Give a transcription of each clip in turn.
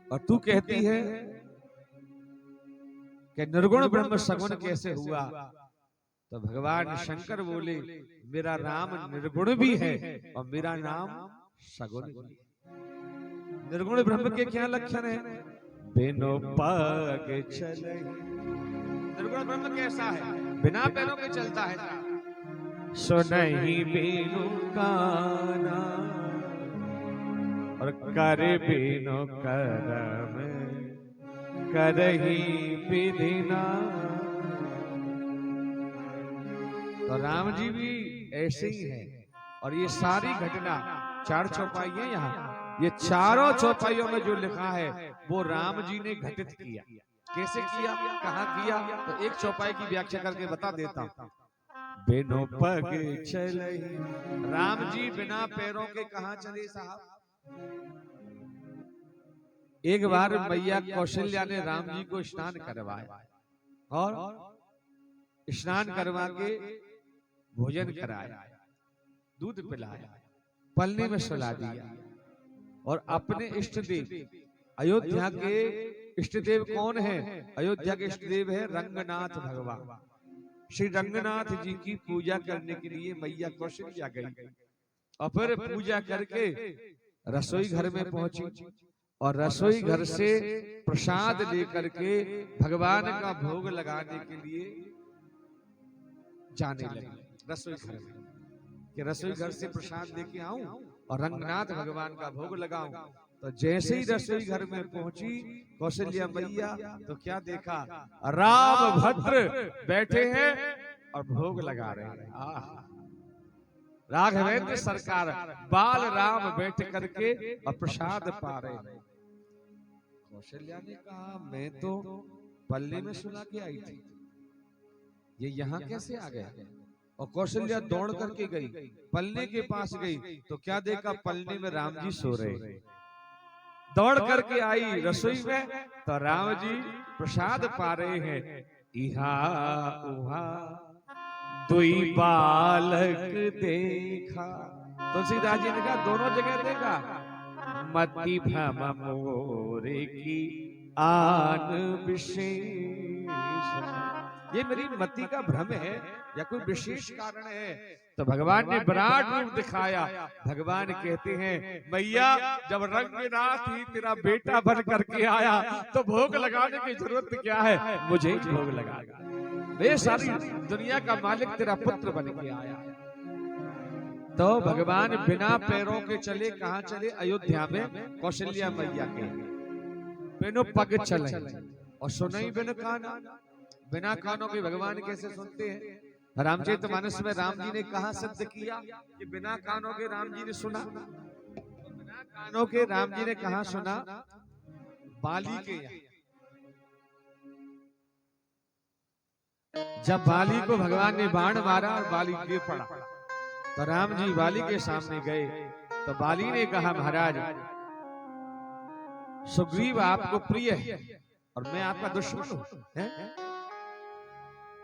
और तू कहती है कि निर्गुण ब्रह्म सगुण कैसे हुआ। तो भगवान शंकर बोले मेरा राम निर्गुण भी है और मेरा नाम सगुण भी है। निर्गुण ब्रह्म के क्या लक्षण है? बिनो पग चले। निर्गुण ब्रह्म कैसा है? बिना पैरों के चलता है। सुनहि बिनु काना और कर बिनु करम करही विधिना। तो राम जी भी ऐसे ही हैं। और ये सारी घटना 4 चौपाई है यहाँ, ये चारों चौपाइयों में जो लिखा है वो राम जी ने घटित किया। कैसे किया, कहाँ किया, तो एक चौपाई की व्याख्या करके बता देता हूँ। बिनो पग चले, राम जी बिना पैरों के कहाँ चले साहब। एक बार मैया कौशल्या ने राम जी को स्नान करवाया और स्नान करवा के भोजन कराया, दूध पिलाया, पलने में सुला दिया और अपने इष्ट देव, अयोध्या के इष्ट देव कौन है? अयोध्या के इष्ट देव है रंगनाथ भगवान। श्री रंगनाथ जी की पूजा करने के लिए मैया कौशल्या गई और फिर पूजा करके रसोई घर में पहुंची और रसोई घर से प्रसाद लेकर के भगवान का भोग लगाने के लिए जाने लगी रसोई घर में, कि रसोई घर से प्रसाद लेके आऊं और रंगनाथ भगवान का भोग लगाऊं। तो जैसे ही रसोई घर में पहुंची कौशल्या मैया, तो क्या देखा, राम भद्र बैठे हैं और भोग लगा रहे हैं। राघवेंद्र सरकार बाल राम बैठ करके और प्रसाद पा रहे हैं। कौशल्या ने कहा मैं तो पल्ले में सुला के आई थी, ये यहाँ कैसे आ गया? और कौशल्या दौड़ करके गई, पल्ले के पास गई तो क्या देखा, पल्ले में राम जी सो रहे। दौड़ करके आई रसोई में तो राम जी प्रसाद पा रहे हैं। इहा उहा दुई बालक देखा, तुलसीदास जी ने कहा दोनों जगह देखा। मति भ्रम मोरे की आन विशेष, ये मेरी मति का भ्रम है या कोई विशेष कारण है? तो भगवान ने विराट रूप दिखाया। भगवान कहते हैं मैया जब रंगनाथ ही तेरा बेटा बन करके आया तो भोग लगाने की जरूरत क्या है, मुझे ही भोग लगा। वे सारी दुनिया का मालिक तेरा पुत्र बन के आया। तो भगवान बिना पैरों के चले, कहाँ चले? अयोध्या में कौशल्या मैया के। बिनु पग चले और सुनई बिनु काना, बिना कानों के भगवान कैसे सुनते हैं? रामचरितमानस में राम जी ने कहा सिद्ध किया कि बिना कानों के राम जी ने सुना। तो बिना कानों के राम जी ने कहा सुना? बाली के यहाँ। जब बाली को भगवान ने बाण मारा और बाली गिर पड़ा तो राम जी बाली के सामने गए तो बाली ने कहा महाराज सुग्रीव आपको प्रिय है और मैं आपका दुश्मन हूं,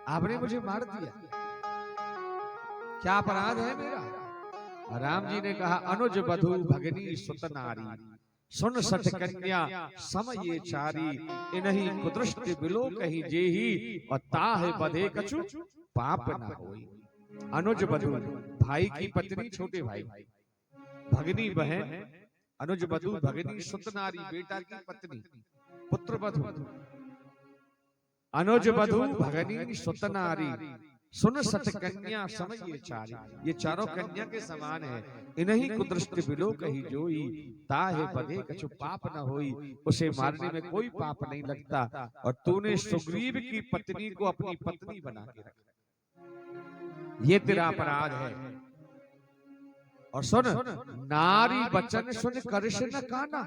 आपने मुझे मार दिया, क्या अपराध है मेरा? राम जी ने कहा अनुज बधु भगनी सुत नारी, सुन सठ कन्या सम ये चारी, इन्हीं कुदृष्टि बिलो कहीं जेही, और ताह बधे कछु पाप न होई। अनुज बधु भाई की पत्नी, छोटे भाई, भगनी बहन, अनुज बधु भगनी सुत नारी बेटा की पत्नी, पुत्र बधु, अनुज बधु भगनी सुत नारी, सुन सत कन्या सम ये चारी, ये चारों कन्या के समान है। इन्हीं कुदृष्टि बिलो कही जोई, ताहे बधे कछु पाप न होई, उसे मारने में कोई पाप नहीं लगता। और तूने सुग्रीव की पत्नी को अपनी पत्नी बना के रखा, ये तेरा अपराध है। और सुन नारी वचन सुन करश न काना,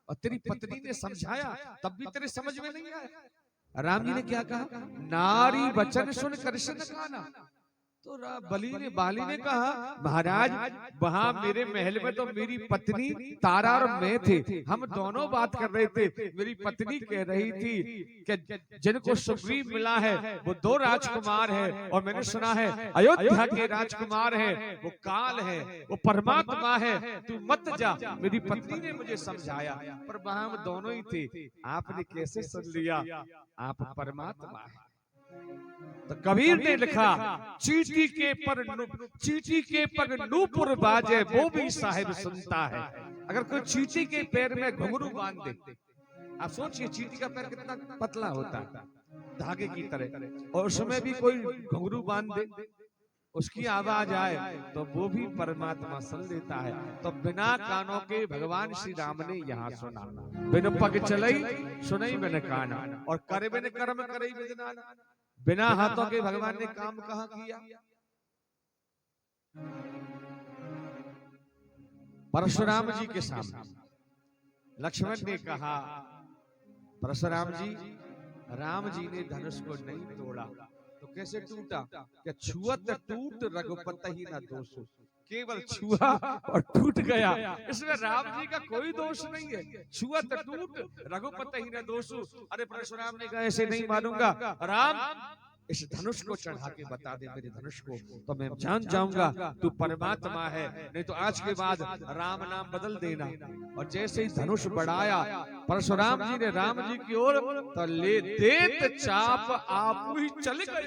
और तेरी पत्नी ने समझाया तब भी तेरे समझ में नहीं आया। राम जी ने क्या कहा? नारी वचन सुन करश न काना, तो बाली ने कहा महाराज वहां मेरे महल में तो मेरी पत्नी तारा और मैं थे, हम दोनों बात कर रहे थे। मेरी पत्नी कह रही थी कि जिनको सुग्रीव मिला है वो 2 राजकुमार है, और मैंने सुना है अयोध्या के राजकुमार है वो काल है, वो परमात्मा है, तू मत जा। मेरी पत्नी ने मुझे समझाया, पर वहां हम दोनों ही थे। आपने कैसे सुन लिया आप परमात्मा है? तो कबीर ने लिखा चींटी के पर नूपुर बाजे वो भी साहिब सुनता है। अगर कोई चींटी के पैर में घुंघरू बांध दे, आप सोचिए चींटी का पैर कितना पतला होता है, धागे की तरह, और उसमें भी कोई घुंघरू बांध दे, उसकी आवाज आए तो वो भी परमात्मा सुन लेता है। तो बिना कानों के भगवान श्री राम ने यहाँ सुना, बिन पग चलई सुनई बिन काना, और करे बिन कर्म करई बिन नाना। बिना हाथों के भगवान ने काम कहाँ किया? परशुराम जी के सामने लक्ष्मण ने कहा परशुराम जी, राम जी ने धनुष को नहीं तोड़ा तो कैसे टूटा? क्या छुअत टूट रघुपति ही न दोष, केवल छुआ और टूट गया, इसमें राम जी का कोई दोष नहीं है। छुअत टूट रघुपति ही न दोष। अरे परशुराम ने कहा ऐसे नहीं मानूंगा, राम इस धनुष को चढ़ा के बता दे मेरे धनुष को, तो मैं जान जाऊंगा तू परमात्मा है, नहीं तो आज के बाद राम नाम बदल देना। और जैसे ही धनुष बढ़ाया परशुराम जी ने राम जी की ओर, तो ले देत चाप आप ही चले गए।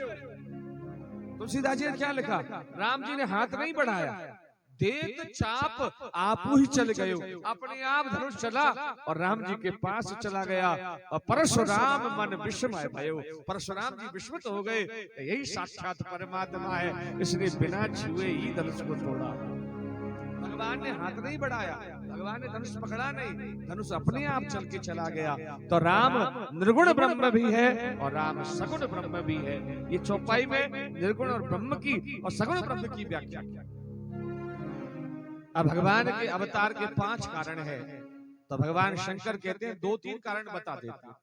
तुलसीदास जी ने क्या लिखा? राम जी ने हाथ नहीं बढ़ाया, देत चाप आप ही चले गए, अपने आप धनुष चला और राम जी के पास चला गया। और परशुराम मन विस्मय भयो, परशुराम जी विस्मित हो गए, यही साक्षात परमात्मा है, इसने बिना छुए ही धनुष को तोड़ा। भगवान ने हाथ नहीं बढ़ाया, भगवान ने धनुष पकड़ा नहीं, धनुष अपने आप चल के चला गया। तो राम निर्गुण ब्रह्म भी है और राम सगुण ब्रह्म भी है। ये चौपाई में निर्गुण और ब्रह्म की और सगुण ब्रह्म की व्याख्या किया। अब भगवान के अवतार के 5 कारण है, तो भगवान शंकर कहते हैं 2-3 कारण बता देते हैं।